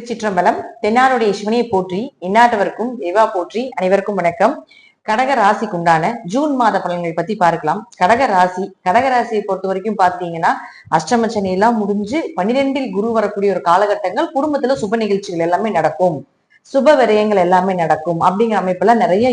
திருச்சிற்றம்பலம். தென்னாருடைய சிவனையை போற்றி, எந்நாட்டவருக்கும் தேவா போற்றி. அனைவருக்கும் வணக்கம். கடக ராசிக்கு உண்டான ஜூன் மாத பலன்களை பத்தி பார்க்கலாம். கடகராசியை பொறுத்த வரைக்கும் பாத்தீங்கன்னா அஷ்டம சனி எல்லாம் முடிஞ்சு 12 குரு வரக்கூடிய ஒரு காலகட்டங்கள். குடும்பத்துல சுப நிகழ்ச்சிகள் எல்லாமே நடக்கும், சுப விரயங்கள் எல்லாமே நடக்கும் அப்படிங்கிற அமைப்பெல்லாம் நிறைய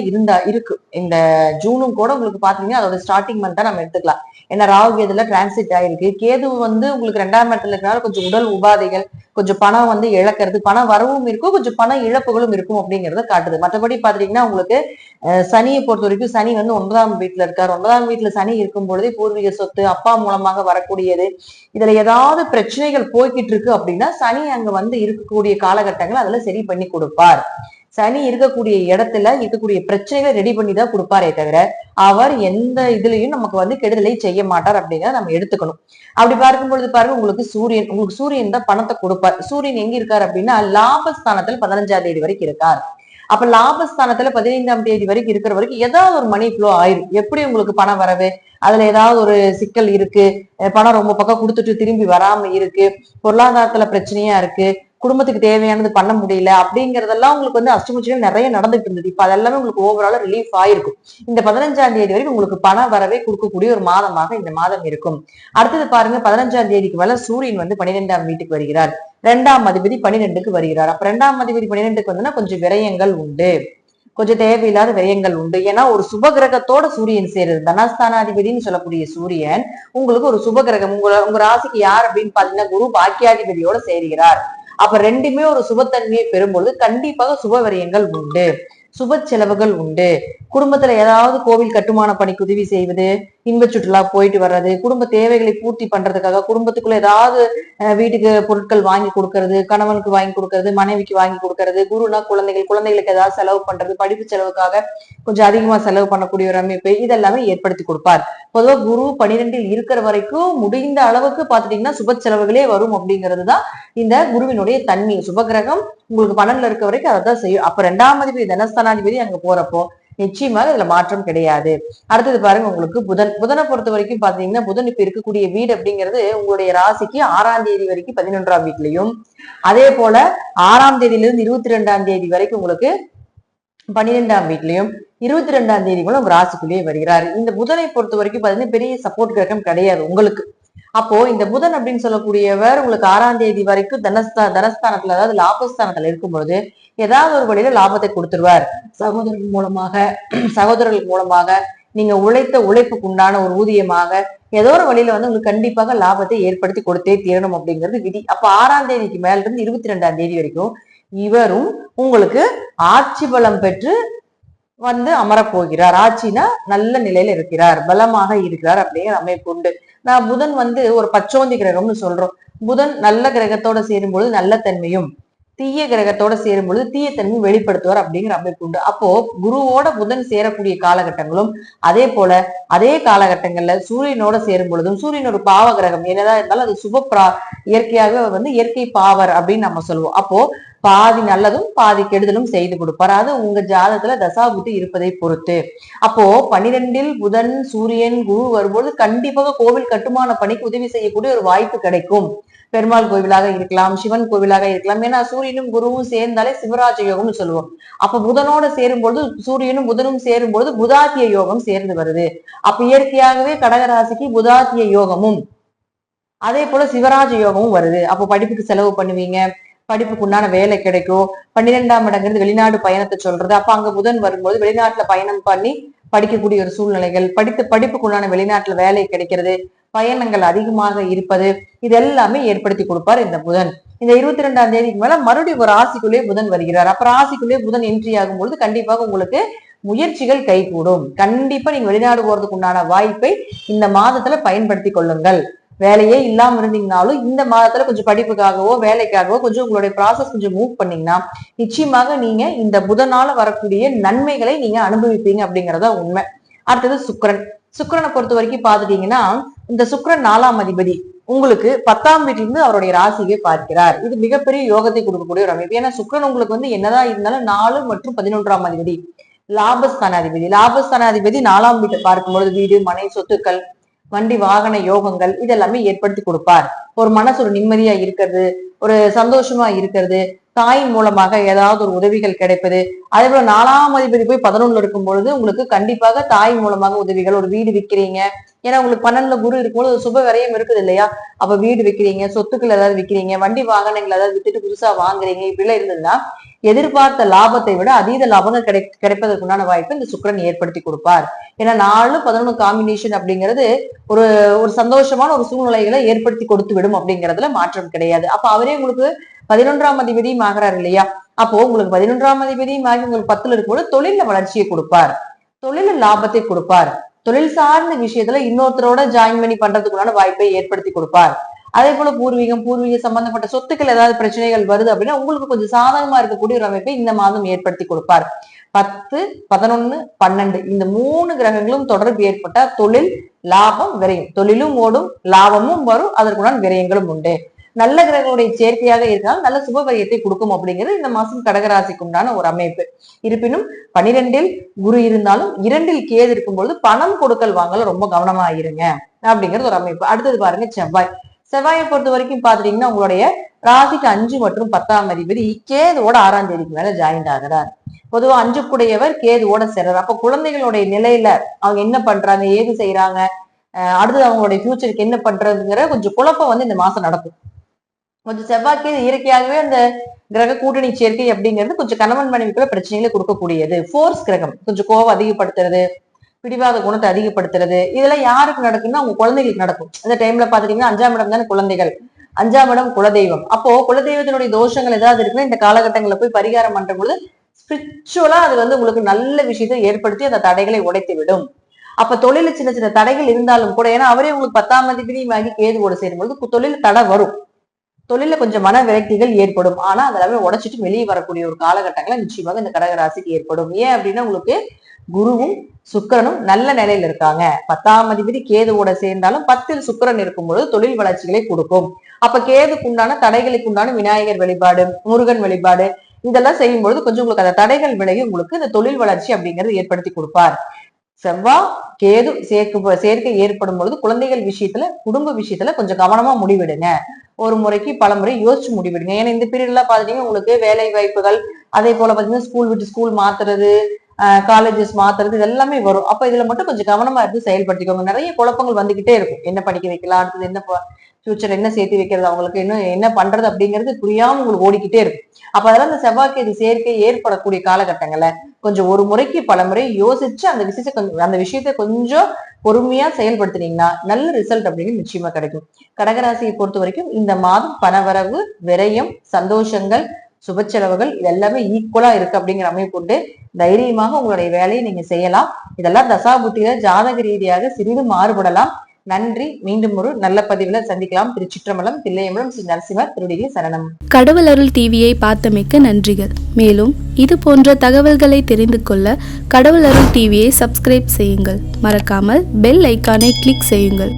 இருக்கு. இந்த ஜூனும் கூட உங்களுக்கு பாத்தீங்கன்னா அதோட ஸ்டார்டிங் மந்த் தான் நம்ம எடுத்துக்கலாம். ஏன்னா ராகு கேதுல டிரான்சிட் ஆயிருக்கு. கேது உங்களுக்கு 2ஆம் இடத்துல இருக்கனால கொஞ்சம் உடல் உபாதைகள், கொஞ்சம் பணம் இழக்கிறது, பண வரவும் இருக்கும், கொஞ்சம் பண இழப்புகளும் இருக்கும் அப்படிங்கறத காட்டுது. மற்றபடி பாத்தீங்கன்னா உங்களுக்கு சனியை பொறுத்த வரைக்கும் சனி 9ஆம் வீட்டுல இருக்காரு. 9ஆம் வீட்டுல சனி இருக்கும் பொழுதே பூர்வீக சொத்து, அப்பா மூலமாக வரக்கூடியது, இதுல ஏதாவது பிரச்சனைகள் போய்கிட்டு இருக்கு அப்படின்னா சனி அங்க இருக்கக்கூடிய காலகட்டங்கள் அதுல சரி பண்ணி கொடுப்பார். சனி இருக்கக்கூடிய இடத்துல இருக்கக்கூடிய பிரச்சனைகளை ரெடி பண்ணி தான் கொடுப்பாரே தவிர அவர் எந்த இதுலயும் நமக்கு கெடுதலை செய்ய மாட்டார் அப்படிங்கிறத நம்ம எடுத்துக்கணும். அப்படி பார்க்கும் பொழுது பாருங்க, உங்களுக்கு சூரியன் தான் பணத்தை கொடுப்பார். சூரியன் எங்க இருக்காரு அப்படின்னா லாபஸ்தானத்துல 15ஆம் தேதி வரைக்கும் இருக்கார். அப்ப லாபஸ்தானத்துல 15ஆம் தேதி வரைக்கும் இருக்கிற வரைக்கும் ஏதாவது ஒரு மணி ஃப்ளோ ஆயிரும். எப்படி உங்களுக்கு பணம் வரவு, அதுல ஏதாவது ஒரு சிக்கல் இருக்கு, பணம் ரொம்ப பக்கம் கொடுத்துட்டு திரும்பி வராம இருக்கு, பொருளாதாரத்துல பிரச்சனையா இருக்கு, குடும்பத்துக்கு தேவையானது பண்ண முடியல அப்படிங்கறதெல்லாம் உங்களுக்கு அஷ்டமச்சனியில் நிறைய நடந்துட்டு இருந்தது. இப்ப அதெல்லாமே உங்களுக்கு ஓவரால ரிலீஃப் ஆயிருக்கும். இந்த 15ஆம் தேதி வரைக்கும் உங்களுக்கு பண வரவே கொடுக்கக்கூடிய ஒரு மாதமாக இந்த மாதம் இருக்கும். அடுத்தது பாருங்க, 15ஆம் தேதிக்கு மேல சூரியன் 12ஆம் வீட்டுக்கு வருகிறார். 2ஆம் அதிபதி 12க்கு வருகிறார். அப்ப 2ஆம் அதிபதி 12க்கு கொஞ்சம் விரயங்கள் உண்டு, கொஞ்சம் தேவையில்லாத விரயங்கள் உண்டு. ஏன்னா ஒரு சுப கிரகத்தோட சூரியன் சேருது. தனஸ்தானாதிபதினு சொல்லக்கூடிய சூரியன் உங்களுக்கு ஒரு சுப கிரகம். உங்க ராசிக்கு யார் அப்படின்னு பாத்தீங்கன்னா குரு பாக்கியாதிபதியோட சேருகிறார். அப்ப ரெண்டுமே ஒரு சுபத்தன்மையை பெறும்பொழுது கண்டிப்பாக சுப விரயங்கள் உண்டு, சுப செலவுகள் உண்டு. குடும்பத்துல ஏதாவது கோவில் கட்டுமான பணிக்கு உதவி செய்வது, இன்ப சுற்றுலா போயிட்டு வர்றது, குடும்ப தேவைகளை பூர்த்தி பண்றதுக்காக குடும்பத்துக்குள்ள ஏதாவது வீட்டுக்கு பொருட்கள் வாங்கி கொடுக்கறது, கணவனுக்கு வாங்கி கொடுக்கறது, மனைவிக்கு வாங்கி கொடுக்கறது, குருனா குழந்தைகளுக்கு ஏதாவது செலவு பண்றது, படிப்பு செலவுக்காக கொஞ்சம் அதிகமா செலவு பண்ணக்கூடிய ஒரு அமைப்பு இதெல்லாமே ஏற்படுத்தி கொடுப்பார். பொதுவாக குரு 12ல் இருக்கிற வரைக்கும் முடிந்த அளவுக்கு பாத்துட்டீங்கன்னா சுப செலவுகளே வரும் அப்படிங்கிறது தான் இந்த குருவினுடைய தன்மை. சுபகிரகம் உங்களுக்கு 12ல இருக்க வரைக்கும் அதான் செய்யும். அப்ப 2ஆம் அதிபதி தனஸ்தானாதிபதி அங்க போறப்போ நிச்சயமாக இதுல மாற்றம் கிடையாது. அடுத்தது பாருங்க, உங்களுக்கு புதனை பொறுத்த வரைக்கும் பாத்தீங்கன்னா புதன் இப்ப இருக்கக்கூடிய வீடு அப்படிங்கிறது உங்களுடைய ராசிக்கு 6ஆம் தேதி வரைக்கும் 11ஆம் வீட்லயும், அதே போல 6ஆம் தேதியில இருந்து 22ஆம் தேதி வரைக்கும் உங்களுக்கு 12ஆம் வீட்லயும், 22ஆம் தேதி கூட உங்க ராசிக்குள்ளேயே வருகிறார். இந்த புதனை பொறுத்த வரைக்கும் பாத்தீங்கன்னா பெரிய சப்போர்ட் கிரகம் கிடையாது உங்களுக்கு. அப்போ இந்த புதன் அப்படின்னு சொல்லக்கூடியவர் உங்களுக்கு 6ஆம் தேதி வரைக்கும் தனஸ்தானத்துல அதாவது லாபஸ்தானத்துல இருக்கும் பொழுது ஏதாவது ஒரு வழியில லாபத்தை கொடுத்துருவார். சகோதரர்கள் மூலமாக நீங்க உழைத்த உழைப்புக்கு உண்டான ஒரு ஊதியமாக ஏதோ ஒரு வழியில உங்களுக்கு கண்டிப்பாக லாபத்தை ஏற்படுத்தி கொடுத்தே தீரணும் அப்படிங்கிறது விதி. அப்ப 6ஆம் தேதிக்கு மேல இருந்து 22ஆம் தேதி வரைக்கும் இவரும் உங்களுக்கு ஆட்சி பலம் பெற்று அமரப்போகிறார். ஆட்சினா நல்ல நிலையில இருக்கிறார், பலமாக இருக்கிறார் அப்படிங்கிற அமைப்பு உண்டு. நான் புதன் ஒரு பச்சோந்தி கிரகம்னு சொல்றோம். புதன் நல்ல கிரகத்தோட சேரும்பொழுது நல்ல தன்மையும், தீய கிரகத்தோட சேரும் பொழுது தீய தன்மையும் வெளிப்படுத்துவார் அப்படிங்கிற அமைப்பு உண்டு. அப்போ குருவோட புதன் சேரக்கூடிய காலகட்டங்களும் அதே போல அதே காலகட்டங்கள்ல சூரியனோட சேரும் பொழுதும், சூரியன் ஒரு பாவ கிரகம் என்னதான் இருந்தாலும் அது இயற்கையாக இயற்கை பாவர் அப்படின்னு நம்ம சொல்லுவோம். அப்போ பாதி நல்லதும் பாதி கெடுதலும் செய்து கொடுப்பார். அது உங்க ஜாதகத்துல தசாபுத்தி இருப்பதை பொறுத்து. அப்போ 12ல் புதன் சூரியன் குரு வரும்போது கண்டிப்பாக கோவில் கட்டுமான பணிக்கு உதவி செய்யக்கூடிய ஒரு வாய்ப்பு கிடைக்கும். பெருமாள் கோவிலாக இருக்கலாம், சிவன் கோவிலாக இருக்கலாம். ஏன்னா சூரியனும் குருவும் சேர்ந்தாலே சிவராஜ யோகம்னு சொல்லுவோம். அப்ப புதனோட சேரும்பொழுது சூரியனும் புதனும் சேரும்பொழுது புதாத்திய யோகம் சேர்ந்து வருது. அப்ப இயற்கையாகவே கடகராசிக்கு புதாத்திய யோகமும் அதே போல சிவராஜ யோகமும் வருது. அப்போ படிப்புக்கு செலவு பண்ணுவீங்க, படிப்புக்கு உண்டான வேலை கிடைக்கும். 12ஆம் இடங்கிறது வெளிநாடு பயணத்தை சொல்றது. அப்ப அங்க புதன் வரும்போது வெளிநாட்டுல பயணம் பண்ணி படிக்கக்கூடிய ஒரு சூழ்நிலைகள், படிப்புக்கு உண்டான வெளிநாட்டுல வேலை கிடைக்கிறது, பயணங்கள் அதிகமாக இருப்பது, இது எல்லாமே ஏற்படுத்தி கொடுப்பார் இந்த புதன். இந்த 22ஆம் தேதிக்கு மேல மறுபடியும் ஒரு ராசிக்குள்ளே புதன் வருகிறார். அப்ப ராசிக்குள்ளே புதன் என்ட்ரி ஆகும் பொழுது கண்டிப்பாக உங்களுக்கு முயற்சிகள் கைகூடும். கண்டிப்பா நீங்க வெளிநாடு போறதுக்கு உண்டான வாய்ப்பை இந்த மாதத்துல பயன்படுத்தி கொள்ளுங்கள். வேலையே இல்லாம இருந்தீங்கனாலும் இந்த மாதத்துல கொஞ்சம் படிப்புக்காகவோ வேலைக்காகவோ கொஞ்சம் உங்களுடைய ப்ராசஸ் கொஞ்சம் மூவ் பண்ணீங்கன்னா நிச்சயமாக நீங்க இந்த புதனால வரக்கூடிய நன்மைகளை நீங்க அனுபவிப்பீங்க அப்படிங்கறதா உண்மை. அடுத்தது சுக்கிரனை பொறுத்த வரைக்கும் பாத்துட்டீங்கன்னா இந்த சுக்கிரன் 4ஆம் அதிபதி உங்களுக்கு 10ஆம் வீட்டிலிருந்து அவருடைய ராசியை பார்க்கிறார். இது மிகப்பெரிய யோகத்தை கொடுக்கக்கூடிய ஒரு அமைப்பு. ஏன்னா சுக்கிரன் உங்களுக்கு என்னதான் இருந்தாலும் 4 மற்றும் 11ஆம் அதிபதி லாபஸ்தானாதிபதி 4ஆம் வீட்டை பார்க்கும்பொழுது வீடு மனை சொத்துக்கள் வண்டி வாகன யோகங்கள் இதெல்லாமே ஏற்படுத்தி கொடுப்பார். ஒரு மனசு ஒரு நிம்மதியா இருக்கிறது, ஒரு சந்தோஷமா இருக்கிறது, தாயின் மூலமாக ஏதாவது ஒரு உதவிகள் கிடைப்பது. அதே போல 4ஆம் அதிபதி போய் 11ல இருக்கும் பொழுது உங்களுக்கு கண்டிப்பாக தாய் மூலமாக உதவிகள். ஒரு வீடு விற்கிறீங்க, ஏன்னா உங்களுக்கு 12ல குரு இருக்கும்போது ஒரு சுப விரயம் இருக்குது இல்லையா? அப்ப வீடு விற்கிறீங்க, சொத்துக்கள் ஏதாவது விற்கிறீங்க, வண்டி வாகனங்கள் ஏதாவது வித்துட்டு புதுசா வாங்குறீங்க, இப்படிலாம் இருந்ததுன்னா எதிர்பார்த்த லாபத்தை விட அதீத லாபங்கள் கிடைப்பதற்குண்டான வாய்ப்பு இந்த சுக்கிரன் ஏற்படுத்தி கொடுப்பார். ஏன்னா 4, 11 காம்பினேஷன் அப்படிங்கிறது ஒரு ஒரு சந்தோஷமான ஒரு சூழ்நிலைகளை ஏற்படுத்தி கொடுத்து விடும் அப்படிங்கிறதுல மாற்றம் கிடையாது. அப்ப அவரே உங்களுக்கு 11ஆம் அதிபதியும் ஆகிறார் இல்லையா? அப்போ உங்களுக்கு 11ஆம் அதிபதியும் ஆகி உங்களுக்கு 10ல இருக்கும்போது தொழில வளர்ச்சியை கொடுப்பார், தொழில லாபத்தை கொடுப்பார், தொழில் சார்ந்த விஷயத்துல இன்னொருத்தரோட ஜாயின் பண்ணி பண்றதுக்குள்ளான வாய்ப்பை ஏற்படுத்தி கொடுப்பார். அதே போல பூர்வீக சம்பந்தப்பட்ட சொத்துக்கள் ஏதாவது பிரச்சனைகள் வருது அப்படின்னா உங்களுக்கு கொஞ்சம் சாதகமா இருக்கக்கூடிய ஒரு அமைப்பை இந்த மாதம் ஏற்படுத்தி கொடுப்பார். 10, 11, 12 இந்த 3 கிரகங்களும் தொடர்பு ஏற்பட்டா தொழில் லாபம் விரயம், தொழிலும் ஓடும், லாபமும் வரும், அதற்குண்டான விரயங்களும் உண்டு. நல்ல கிரகங்களுடைய சேர்க்கையாக இருந்தால் நல்ல சுப விரயத்தை கொடுக்கும் அப்படிங்கிறது இந்த மாசம் கடகராசிக்கு உண்டான ஒரு அமைப்பு. இருப்பினும் 12ல் குரு இருந்தாலும் 2ல் கேது இருக்கும்பொழுது பணம் கொடுக்கல் வாங்கல ரொம்ப கவனமா இருங்க அப்படிங்கிறது ஒரு அமைப்பு. அடுத்தது பாருங்க செவ்வாயை பொறுத்த வரைக்கும் பாத்துட்டீங்கன்னா உங்களுடைய ராசிக்கு 5 மற்றும் 10ஆம் அதிபதி கேதுவோட 6ஆம் தேதிக்கு மேல ஜாயின் ஆகிறார். பொதுவா 5 கூடையவர் கேதுவோட சேர்றார். அப்ப குழந்தைகளுடைய நிலையில அவங்க என்ன பண்றாங்க, ஏது செய்யறாங்க, அடுத்தது அவங்களுடைய ஃபியூச்சருக்கு என்ன பண்றதுங்கிற கொஞ்சம் குழப்பம் இந்த மாசம் நடக்கும். கொஞ்சம் செவ்வாய்க்கு இயற்கையாகவே அந்த கிரக கூட்டணி சேர்க்கை அப்படிங்கிறது கொஞ்சம் கணவன் மனைவிக்குள்ள பிரச்சனைகளை கொடுக்கக்கூடியது. ஃபோர்ஸ் கிரகம் கொஞ்சம் கோவம் அதிகப்படுத்துறது, பிடிவாத குணத்தை அதிகப்படுத்துறது, இதெல்லாம் யாருக்கு நடக்குன்னா அவங்க குழந்தைகளுக்கு நடக்கும். இந்த டைம்ல பாத்துட்டீங்கன்னா 5ஆம் இடம் தானே குழந்தைகள், 5ஆம் இடம் குலதெய்வம். அப்போ குலதெய்வத்தினுடைய தோஷங்கள் ஏதாவது இருக்குன்னா இந்த காலகட்டங்களில் போய் பரிகாரம் பண்ற பொழுது ஸ்பிரிச்சுவலா அது உங்களுக்கு நல்ல விஷயத்தை ஏற்படுத்தி அந்த தடைகளை உடைத்து விடும். அப்ப தொழில சின்ன சின்ன தடைகள் இருந்தாலும் கூட, ஏன்னா அவரே உங்களுக்கு 10ஆம் அதிபதியுமாகி கேதுவோட சேரும்பொழுது தொழில் தடை வரும், தொழில கொஞ்சம் மன விரக்திகள் ஏற்படும். ஆனா அதெல்லாமே உடைச்சிட்டு வெளியே வரக்கூடிய ஒரு காலகட்டங்களை நிச்சயமாக இந்த கடகராசிக்கு ஏற்படும். ஏன் அப்படின்னா உங்களுக்கு குருவும் சுக்கிரனும் நல்ல நிலையில இருக்காங்க. 10ஆம் அதிபதி கேதுவோட சேர்ந்தாலும் 10ல் சுக்கிரன் இருக்கும்பொழுது தொழில் வளர்ச்சிகளை கொடுக்கும். அப்ப கேதுக்கு உண்டான தடைகளுக்கு உண்டான விநாயகர் வழிபாடு, முருகன் வழிபாடு இதெல்லாம் செய்யும் பொழுது கொஞ்சம் உங்களுக்கு அந்த தடைகள் விலகி உங்களுக்கு இந்த தொழில் வளர்ச்சி அப்படிங்கிறது ஏற்படுத்தி கொடுப்பார். செவ்வாய் கேது சேர்க்கை ஏற்படும் பொழுது குழந்தைகள் விஷயத்துல, குடும்ப விஷயத்துல கொஞ்சம் கவனமா முடிவெடுங்க. ஒரு முறைக்கு பல முறை யோசிச்சு முடிவெடுங்க. ஏன்னா இந்த பீரியட்ல பாத்தீங்கன்னா உங்களுக்கு வேலை வாய்ப்புகள், அதே போல பாத்தீங்கன்னா ஸ்கூல் விட்டு ஸ்கூல் மாத்துறது, காலேஜஸ் மாத்துறது இது எல்லாமே வரும். அப்ப இதுல மட்டும் கொஞ்சம் கவனமா இருந்து செயல்படுத்திக்கோங்க. நிறைய குழப்பங்கள் வந்துகிட்டே இருக்கும். என்ன படிக்க வைக்கலாம், அடுத்தது என்ன ஃபியூச்சர் என்ன சேர்த்து வைக்கிறது, அவங்களுக்கு இன்னும் என்ன பண்றது அப்படிங்கிறது புரியாம உங்களுக்கு ஓடிக்கிட்டே இருக்கும். அப்ப அதெல்லாம் இந்த செவ்வாய்க்கு சேர்க்கை ஏற்படக்கூடிய காலகட்டங்கள்ல கொஞ்சம் ஒரு முறைக்கு பல முறை யோசிச்சு அந்த விஷயத்தை கொஞ்சம் பொறுமையா செயல்படுத்தினீங்கன்னா நல்ல ரிசல்ட் அப்படின்னு நிச்சயமா கிடைக்கும். கடகராசியை பொறுத்த வரைக்கும் இந்த மாதம் பணவரவு, விரயம், சந்தோஷங்கள், சுப செலவுகள் இது எல்லாமே ஈக்குவலா இருக்கு அப்படிங்கிற அமைப்பு கொண்டு தைரியமாக உங்களுடைய வேலையை நீங்க செய்யலாம். இதெல்லாம் தசாபுத்தியில ஜாதக ரீதியாக சிறிது மாறுபடலாம். நன்றி. மீண்டும் ஒரு நல்ல பதிவுல சந்திக்கலாம். திருச்சிற்றம்பலம், தில்லையம்பலம், ஸ்ரீ நரசிம்மர் திருவடிகளே சரணம். கடவுள் அருள் டிவியை பார்த்தமைக்கு நன்றிகள். மேலும் இது போன்ற தகவல்களை தெரிந்து கொள்ள கடவுள் அருள் டிவியை சப்ஸ்கிரைப் செய்யுங்கள். மறக்காமல் பெல் ஐக்கானை கிளிக் செய்யுங்கள்.